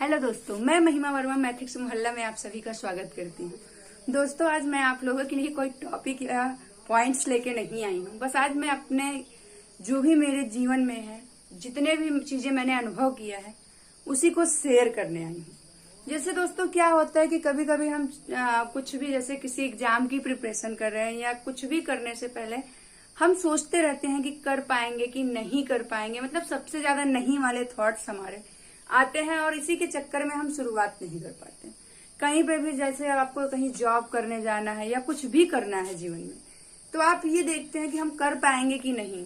Hello दोस्तों, मैं महिमा वर्मा मैथिक्स मोहल्ला में आप सभी का स्वागत करती हूँ। दोस्तों, आज मैं आप लोगों के लिए कोई टॉपिक या पॉइंट्स लेके नहीं आई हूँ। बस आज मैं अपने जो भी मेरे जीवन में है, जितने भी चीजें मैंने अनुभव किया है, उसी को शेयर करने आई हूँ। जैसे दोस्तों क्या होता है कि कभी कभी हम कुछ भी, जैसे किसी एग्जाम की प्रिपरेशन कर रहे हैं या कुछ भी करने से पहले हम सोचते रहते हैं कि कर पाएंगे कि नहीं कर पाएंगे। मतलब सबसे ज्यादा नहीं वाले थॉट्स हमारे आते हैं और इसी के चक्कर में हम शुरुआत नहीं कर पाते। कहीं पे भी, जैसे आपको कहीं जॉब करने जाना है या कुछ भी करना है जीवन में, तो आप ये देखते हैं कि हम कर पाएंगे कि नहीं।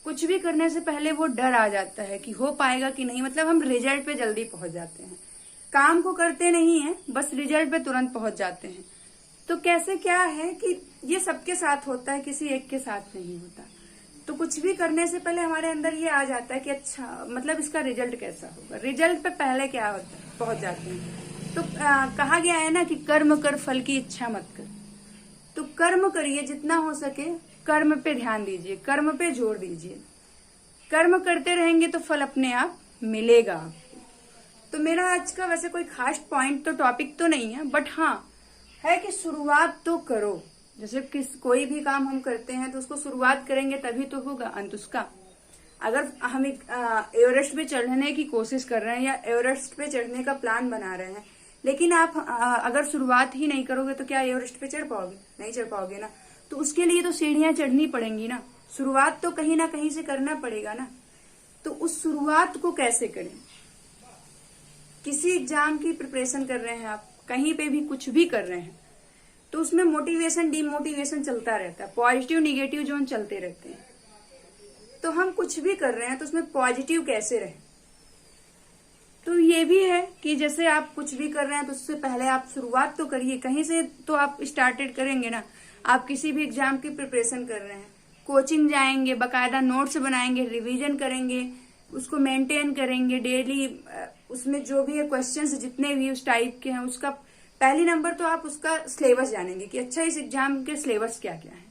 कुछ भी करने से पहले वो डर आ जाता है कि हो पाएगा कि नहीं। मतलब हम रिजल्ट पे जल्दी पहुंच जाते हैं, काम को करते नहीं है, बस रिजल्ट पे तुरंत पहुंच जाते हैं। तो कैसे क्या है कि ये सबके साथ होता है, किसी एक के साथ नहीं होता। तो कुछ भी करने से पहले हमारे अंदर ये आ जाता है कि अच्छा, मतलब इसका रिजल्ट कैसा होगा। रिजल्ट पे पहले क्या होता है, पहुंच जाते हैं। तो कहा गया है ना कि कर्म कर, फल की इच्छा मत कर। तो कर्म करिए, जितना हो सके कर्म पे ध्यान दीजिए, कर्म पे जोर दीजिए। कर्म करते रहेंगे तो फल अपने आप मिलेगा आपको। तो मेरा आज का वैसे कोई खास पॉइंट तो टॉपिक तो नहीं है, बट हाँ है कि शुरुआत तो करो। जैसे कोई भी काम हम करते हैं तो उसको शुरुआत करेंगे तभी तो होगा अंत उसका। अगर हम एक एवरेस्ट पे चढ़ने की कोशिश कर रहे हैं या एवरेस्ट पे चढ़ने का प्लान बना रहे हैं, लेकिन आप अगर शुरुआत ही नहीं करोगे तो क्या एवरेस्ट पे चढ़ पाओगे? नहीं चढ़ पाओगे ना। तो उसके लिए तो सीढ़ियां चढ़नी पड़ेंगी ना, शुरुआत तो कहीं ना कहीं से करना पड़ेगा ना। तो उस शुरुआत को कैसे करें? किसी एग्जाम की प्रिपरेशन कर रहे हैं आप, कहीं पे भी कुछ भी कर रहे हैं, तो उसमें मोटिवेशन डिमोटिवेशन चलता रहता है, पॉजिटिव निगेटिव जोन चलते रहते हैं। तो हम कुछ भी कर रहे हैं तो उसमें पॉजिटिव कैसे रहे? तो ये भी है कि जैसे आप कुछ भी कर रहे हैं तो उससे पहले आप शुरुआत तो करिए, कहीं से तो आप स्टार्टेड करेंगे ना। आप किसी भी एग्जाम की प्रिपरेशन कर रहे हैं, कोचिंग जाएंगे, बाकायदा नोट्स बनाएंगे, रिविजन करेंगे, उसको मेंटेन करेंगे डेली। उसमें जो भी है क्वेश्चंस जितने भी उस टाइप के हैं, उसका पहली नंबर तो आप उसका सिलेबस जानेंगे कि अच्छा इस एग्जाम के सिलेबस क्या क्या है।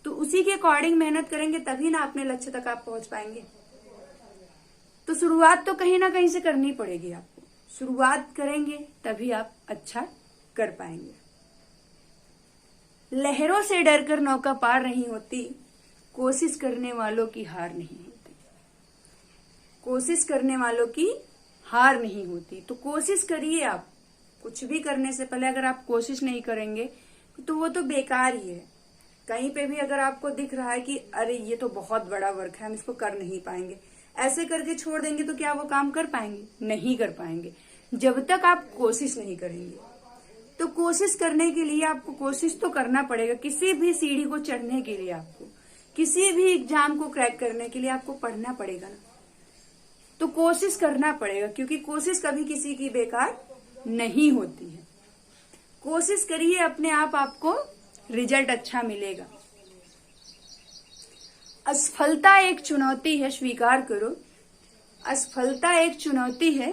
तो उसी के अकॉर्डिंग मेहनत करेंगे तभी ना अपने लक्ष्य तक आप पहुंच पाएंगे। तो शुरुआत तो कहीं ना कहीं से करनी पड़ेगी आपको। शुरुआत करेंगे तभी आप अच्छा कर पाएंगे। लहरों से डरकर नौका पार नहीं होती, कोशिश करने वालों की हार नहीं होती। कोशिश करने वालों की हार नहीं होती। तो कोशिश करिए आप। कुछ भी करने से पहले अगर आप कोशिश नहीं करेंगे तो वो तो बेकार ही है। कहीं पे भी अगर आपको दिख रहा है कि अरे ये तो बहुत बड़ा वर्क है, हम इसको कर नहीं पाएंगे, ऐसे करके छोड़ देंगे, तो क्या वो काम कर पाएंगे? नहीं कर पाएंगे जब तक आप कोशिश नहीं करेंगे। तो कोशिश करने के लिए आपको कोशिश तो करना पड़ेगा। किसी भी सीढ़ी को चढ़ने के लिए, आपको किसी भी एग्जाम को क्रैक करने के लिए आपको पढ़ना पड़ेगा ना। तो कोशिश करना पड़ेगा, क्योंकि कोशिश कभी किसी की बेकार नहीं होती है। कोशिश करिए, अपने आप आपको रिजल्ट अच्छा मिलेगा। असफलता एक चुनौती है, स्वीकार करो। असफलता एक चुनौती है,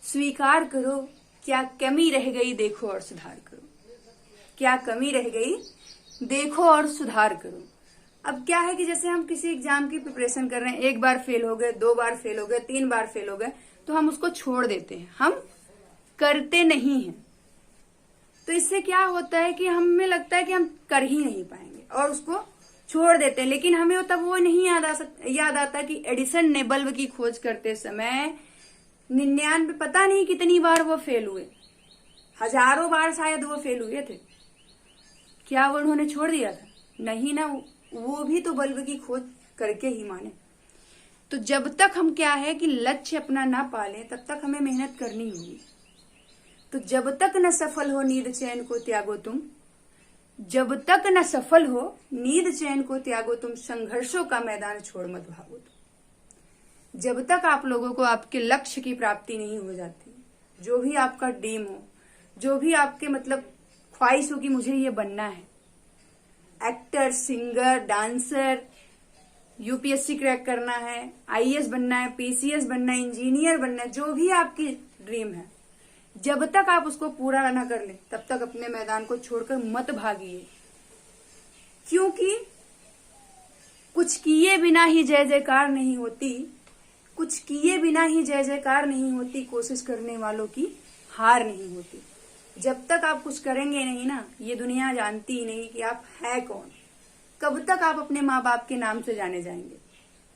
स्वीकार करो। क्या कमी रह गई देखो और सुधार करो। क्या कमी रह गई देखो और सुधार करो। अब क्या है कि जैसे हम किसी एग्जाम की प्रिपरेशन कर रहे हैं, एक बार फेल हो गए, 2 बार फेल हो गए, 3 बार फेल हो गए, तो हम उसको छोड़ देते हैं, हम करते नहीं हैं। तो इससे क्या होता है कि हमें लगता है कि हम कर ही नहीं पाएंगे और उसको छोड़ देते हैं। लेकिन हमें तब वो नहीं याद आता कि एडिसन ने बल्ब की खोज करते समय 99 पता नहीं कितनी बार वो फेल हुए, हजारों बार शायद वो फेल हुए थे। क्या वो उन्होंने छोड़ दिया था? नहीं ना, वो भी तो बल्ब की खोज करके ही माने। तो जब तक हम क्या है कि लक्ष्य अपना ना पालें, तब तक हमें मेहनत करनी होगी। तो जब तक न सफल हो नींद चैन को त्यागो तुम, जब तक न सफल हो नींद चैन को त्यागो तुम, संघर्षों का मैदान छोड़ मत भागो तुम। जब तक आप लोगों को आपके लक्ष्य की प्राप्ति नहीं हो जाती, जो भी आपका ड्रीम हो, जो भी आपके मतलब ख्वाहिश हो कि मुझे ये बनना है, actor, singer, dancer, UPSC crack करना है, आईएएस बनना है, पीसीएस बनना है, इंजीनियर बनना है, जो भी आपकी ड्रीम है, जब तक आप उसको पूरा ना कर लें तब तक अपने मैदान को छोड़कर मत भागिए। क्योंकि कुछ किए बिना ही जय जयकार नहीं होती, कुछ किए बिना ही जय जयकार नहीं होती, कोशिश करने वालों की हार नहीं होती। जब तक आप कुछ करेंगे नहीं ना, ये दुनिया जानती ही नहीं कि आप है कौन। कब तक आप अपने माँ बाप के नाम से जाने जाएंगे।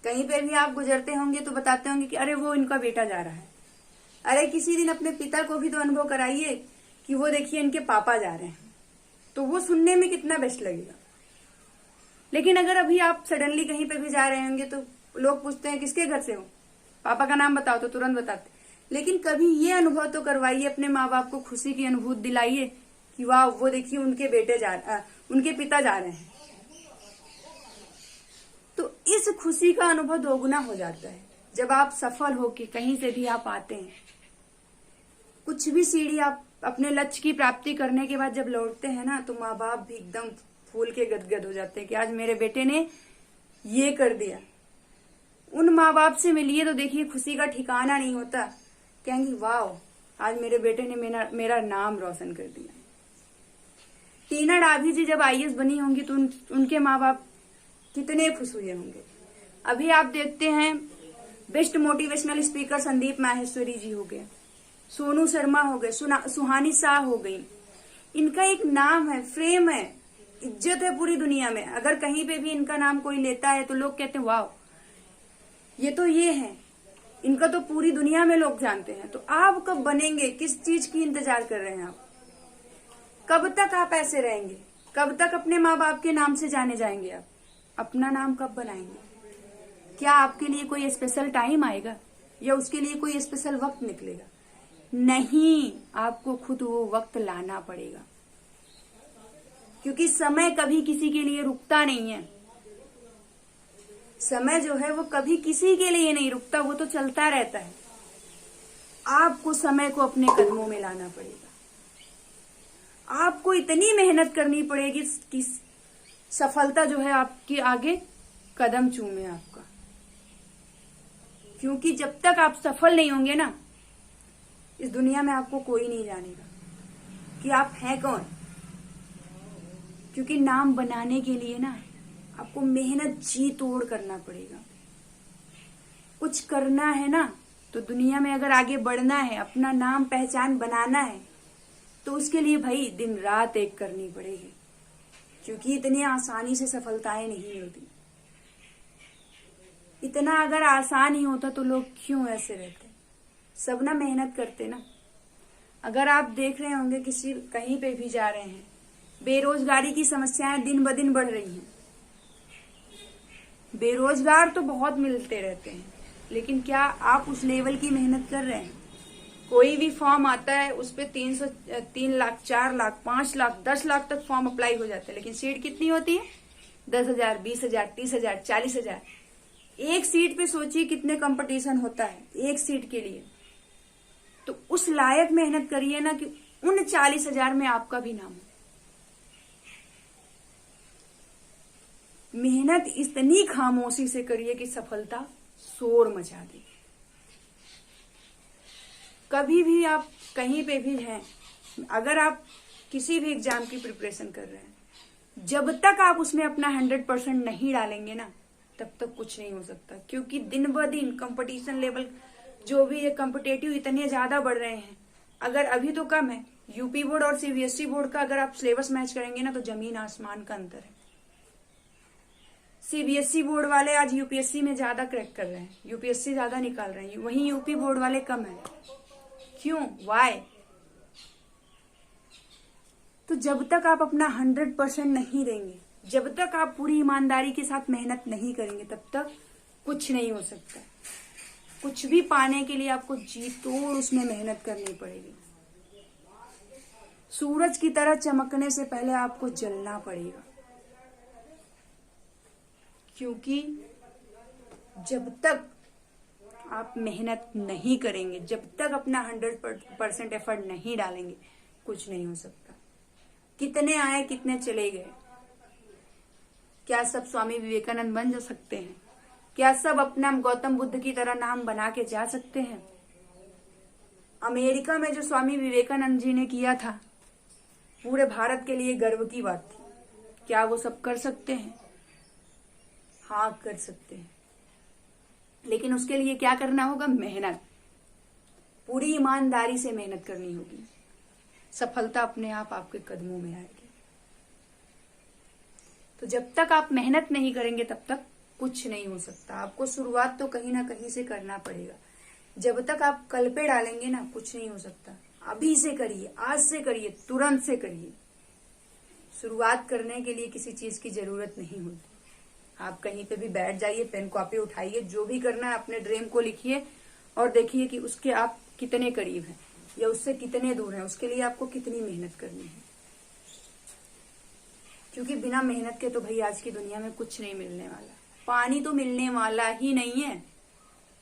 कहीं पे भी आप गुजरते होंगे तो बताते होंगे कि अरे वो इनका बेटा जा रहा है। अरे किसी दिन अपने पिता को भी तो अनुभव कराइए कि वो देखिए इनके पापा जा रहे हैं, तो वो सुनने में कितना बेस्ट लगेगा। लेकिन अगर अभी आप सडनली कहीं पे भी जा रहे होंगे तो लोग पूछते हैं किसके घर से हो, पापा का नाम बताओ, तो तुरंत बताते। लेकिन कभी ये अनुभव तो करवाइए, अपने माँ बाप को खुशी की अनुभूति दिलाइए कि वाह वो देखिए उनके पिता जा रहे हैं, तो इस खुशी का अनुभव दोगुना हो जाता है। जब आप सफल होके कहीं से भी आप आते हैं, कुछ भी सीढ़ी आप अपने लक्ष्य की प्राप्ति करने के बाद जब लौटते हैं ना, तो माँ बाप भी एकदम फूल के गदगद हो जाते हैं कि आज मेरे बेटे ने ये कर दिया। उन माँ बाप से मिलिए तो देखिए खुशी का ठिकाना नहीं होता। कहेंगे वाह आज मेरे बेटे ने मेरा नाम रोशन कर दिया। टीना डाभी जी जब IAS बनी होंगी तो उनके माँ बाप कितने खुश हुए होंगे। अभी आप देखते हैं best motivational speaker Sandeep Maheshwari ji हो गए, सोनू शर्मा हो गए, सुहानी शाह हो गई। इनका एक नाम है, फ्रेम है, इज्जत है पूरी दुनिया में। अगर कहीं पे भी इनका नाम कोई लेता है तो लोग कहते हैं वाह ये तो ये है, इनका तो पूरी दुनिया में लोग जानते हैं। तो आप कब बनेंगे, किस चीज की इंतजार कर रहे हैं आप? कब तक आप ऐसे रहेंगे? कब तक अपने माँ बाप के नाम से जाने जाएंगे आप? अपना नाम कब बनाएंगे? क्या आपके लिए कोई स्पेशल टाइम आएगा या उसके लिए कोई स्पेशल वक्त निकलेगा? नहीं, आपको खुद वो वक्त लाना पड़ेगा, क्योंकि समय कभी किसी के लिए रुकता नहीं है। समय जो है वो कभी किसी के लिए नहीं रुकता, वो तो चलता रहता है। आपको समय को अपने कदमों में लाना पड़ेगा। आपको इतनी मेहनत करनी पड़ेगी कि सफलता जो है आपके आगे कदम चूमे आपका। क्योंकि जब तक आप सफल नहीं होंगे ना, इस दुनिया में आपको कोई नहीं जानेगा कि आप हैं कौन। क्योंकि नाम बनाने के लिए ना आपको मेहनत जी तोड़ करना पड़ेगा। कुछ करना है ना, तो दुनिया में अगर आगे बढ़ना है, अपना नाम पहचान बनाना है, तो उसके लिए भाई दिन रात एक करनी पड़ेगी। क्योंकि इतनी आसानी से सफलताएं नहीं होती। इतना अगर आसान ही होता तो लोग क्यों ऐसे रहते? सब ना मेहनत करते ना। अगर आप देख रहे होंगे कहीं पे भी जा रहे हैं, बेरोजगारी की समस्याएं दिन ब दिन बढ़ रही हैं। बेरोजगार तो बहुत मिलते रहते हैं, लेकिन क्या आप उस लेवल की मेहनत कर रहे हैं? कोई भी फॉर्म आता है उस पे 3 लाख 4 लाख 5 लाख 10 लाख तक फॉर्म अप्लाई हो जाता है, लेकिन सीट कितनी होती है? 10,000 20,000 30,000 40,000। एक सीट पे सोचिए कितने कंपटीशन होता है एक सीट के लिए। तो उस लायक मेहनत करिए ना कि उन 40,000 में आपका भी नाम हो। मेहनत इतनी खामोशी से करिए कि सफलता शोर मचा दे। कभी भी आप कहीं पे भी हैं, अगर आप किसी भी एग्जाम की प्रिपरेशन कर रहे हैं, जब तक आप उसमें अपना 100% नहीं डालेंगे ना, तब तक कुछ नहीं हो सकता। क्योंकि दिन ब दिन कंपटीशन लेवल जो भी है, कॉम्पिटेटिव इतने ज्यादा बढ़ रहे हैं। अगर अभी तो कम है, यूपी बोर्ड और CBSE बोर्ड का अगर आप सिलेबस मैच करेंगे ना, तो जमीन आसमान का अंतर है। CBSE बोर्ड वाले आज UPSC में ज्यादा क्रैक कर रहे हैं, UPSC ज्यादा निकाल रहे हैं, वहीं यूपी बोर्ड वाले कम है। क्यों? वाई? तो जब तक आप अपना 100% नहीं देंगे, जब तक आप पूरी ईमानदारी के साथ मेहनत नहीं करेंगे, तब तक कुछ नहीं हो सकता। कुछ भी पाने के लिए आपको जी तोड़ उसमें मेहनत करनी पड़ेगी। सूरज की तरह चमकने से पहले आपको जलना पड़ेगा। क्योंकि जब तक आप मेहनत नहीं करेंगे, जब तक अपना 100% एफर्ट नहीं डालेंगे, कुछ नहीं हो सकता। कितने आए कितने चले गए? क्या सब स्वामी विवेकानंद बन जा सकते हैं? क्या सब अपना गौतम बुद्ध की तरह नाम बना के जा सकते हैं? अमेरिका में जो स्वामी विवेकानंद जी ने किया था, पूरे भारत के लिए गर्व की बात थी। क्या वो सब कर सकते हैं? हाँ, कर सकते हैं। लेकिन उसके लिए क्या करना होगा? मेहनत, पूरी ईमानदारी से मेहनत करनी होगी। सफलता अपने आप आपके कदमों में आएगी। तो जब तक आप मेहनत नहीं करेंगे तब तक कुछ नहीं हो सकता। आपको शुरुआत तो कहीं ना कहीं से करना पड़ेगा। जब तक आप कल पे डालेंगे ना, कुछ नहीं हो सकता। अभी से करिए, आज से करिए, तुरंत से करिए। शुरुआत करने के लिए किसी चीज की जरूरत नहीं होती। आप कहीं पे भी बैठ जाइए, पेन कॉपी उठाइए, जो भी करना है अपने ड्रीम को लिखिए और देखिए कि उसके आप कितने करीब हैं या उससे कितने दूर हैं। उसके लिए आपको कितनी मेहनत करनी है, क्योंकि बिना मेहनत के तो भाई आज की दुनिया में कुछ नहीं मिलने वाला। पानी तो मिलने वाला ही नहीं है।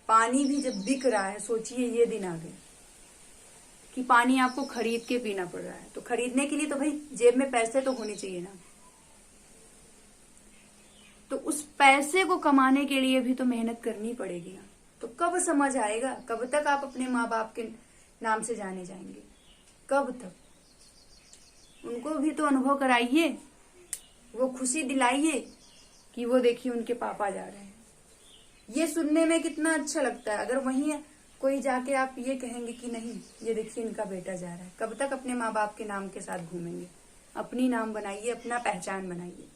पानी भी जब बिक रहा है, सोचिए ये दिन आ गए कि पानी आपको खरीद के पीना पड़ रहा है। तो खरीदने के लिए तो भाई जेब में पैसे तो होने चाहिए ना। तो उस पैसे को कमाने के लिए भी तो मेहनत करनी पड़ेगी ना। तो कब समझ आएगा? कब तक आप अपने माँ बाप के नाम से जाने जाएंगे? कब तक? उनको भी तो अनुभव कराइए, वो खुशी दिलाइए कि वो देखिए उनके पापा जा रहे हैं। ये सुनने में कितना अच्छा लगता है। अगर वहीं कोई जाके आप ये कहेंगे कि नहीं, ये देखिए इनका बेटा जा रहा है, कब तक अपने माँ बाप के नाम के साथ घूमेंगे? अपनी नाम बनाइए, अपना पहचान बनाइए।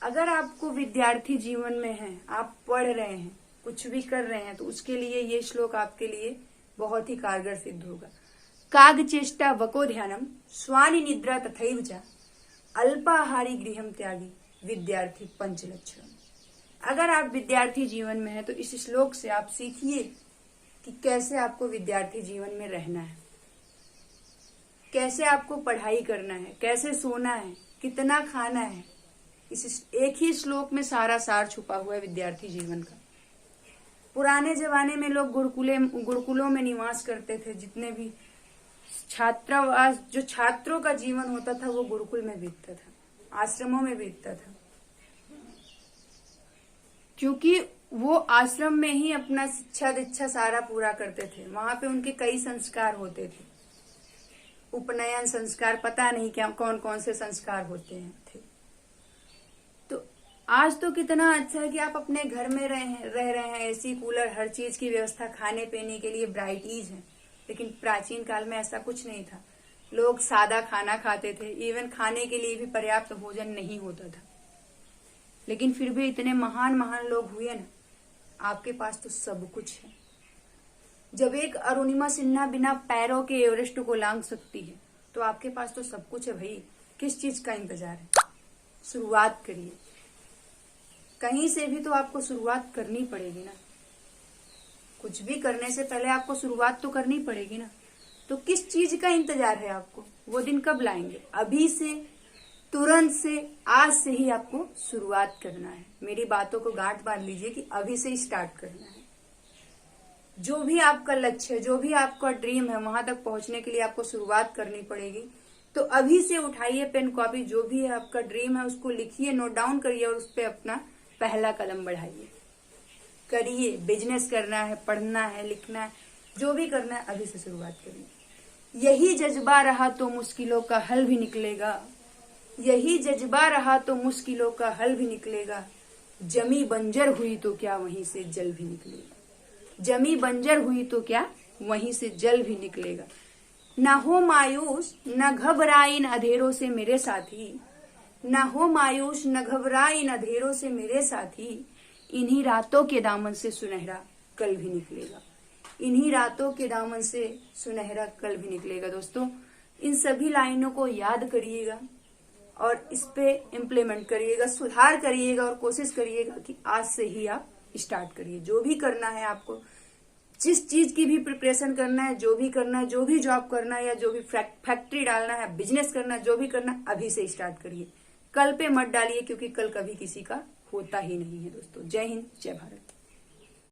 अगर आपको विद्यार्थी जीवन में है, आप पढ़ रहे हैं, कुछ भी कर रहे हैं, तो उसके लिए ये श्लोक आपके लिए बहुत ही कारगर सिद्ध होगा। काग चेष्टा वको ध्यानम स्वानि निद्रा तथैव च अल्पाहारी गृहम त्यागी विद्यार्थी पंचलक्षण। अगर आप विद्यार्थी जीवन में हैं तो इस श्लोक से आप सीखिए कि कैसे आपको विद्यार्थी जीवन में रहना है, कैसे आपको पढ़ाई करना है, कैसे सोना है, कितना खाना है। इस एक ही श्लोक में सारा सार छुपा हुआ है विद्यार्थी जीवन का। पुराने जमाने में लोग गुरुकुलों में निवास करते थे। जितने भी छात्रावास, जो छात्रों का जीवन होता था वो गुरुकुल में बीतता था, आश्रमों में बीतता था, क्योंकि वो आश्रम में ही अपना शिक्षा दीक्षा सारा पूरा करते थे। वहां पे उनके कई संस्कार होते थे, उपनयन संस्कार, पता नहीं क्या कौन कौन से संस्कार होते हैं थे। तो आज तो कितना अच्छा है कि आप अपने घर में रह रहे हैं, एसी कूलर हर चीज की व्यवस्था, खाने पीने के लिए ब्राइटीज है। लेकिन प्राचीन काल में ऐसा कुछ नहीं था। लोग सादा खाना खाते थे, इवन खाने के लिए भी पर्याप्त भोजन नहीं होता था। लेकिन फिर भी इतने महान महान लोग हुए ना। आपके पास तो सब कुछ है। जब एक अरुणिमा सिन्हा बिना पैरों के एवरेस्ट को लांघ सकती है, तो आपके पास तो सब कुछ है भाई। किस चीज का इंतजार है? शुरुआत करिए। कहीं से भी तो आपको शुरुआत करनी पड़ेगी ना। कुछ भी करने से पहले आपको शुरुआत तो करनी पड़ेगी ना। तो किस चीज का इंतजार है आपको? वो दिन कब लाएंगे? अभी से, तुरंत से, आज से ही आपको शुरुआत करना है। मेरी बातों को गांठ बांध लीजिए कि अभी से ही स्टार्ट करना है। जो भी आपका लक्ष्य है, जो भी आपका ड्रीम है, वहां तक पहुंचने के लिए आपको शुरुआत करनी पड़ेगी। तो अभी से उठाइए पेन कॉपी, जो भी है आपका ड्रीम है उसको लिखिए, नोट डाउन करिए और उस पर अपना पहला कदम बढ़ाइए। करिए, बिजनेस करना है, पढ़ना है, लिखना है, जो भी करना है अभी से शुरुआत करिए। यही जज्बा रहा तो मुश्किलों का हल भी निकलेगा। यही जज्बा रहा तो मुश्किलों का हल भी निकलेगा। जमी बंजर हुई तो क्या वहीं से जल भी निकलेगा। जमी बंजर हुई तो क्या वहीं से जल भी निकलेगा। न हो मायूस न घबराए इन अंधेरों से मेरे साथी। न हो मायूस न घबराए इन अंधेरों से मेरे साथी। इन्हीं रातों के दामन से सुनहरा कल भी निकलेगा। इन्हीं रातों के दामन से सुनहरा कल भी निकलेगा। दोस्तों, इन सभी लाइनों को याद करिएगा और इस पे इम्प्लीमेंट करिएगा, सुधार करिएगा और कोशिश करिएगा कि आज से ही आप स्टार्ट करिए। जो भी करना है आपको, जिस चीज की भी प्रिपरेशन करना है, जो भी करना है, जो भी जॉब करना है या जो भी फैक्ट्री डालना है, बिजनेस करना है, जो भी करना है, अभी से स्टार्ट करिए। कल पे मत डालिए, क्योंकि कल कभी किसी का होता ही नहीं है। दोस्तों, जय हिंद, जय भारत।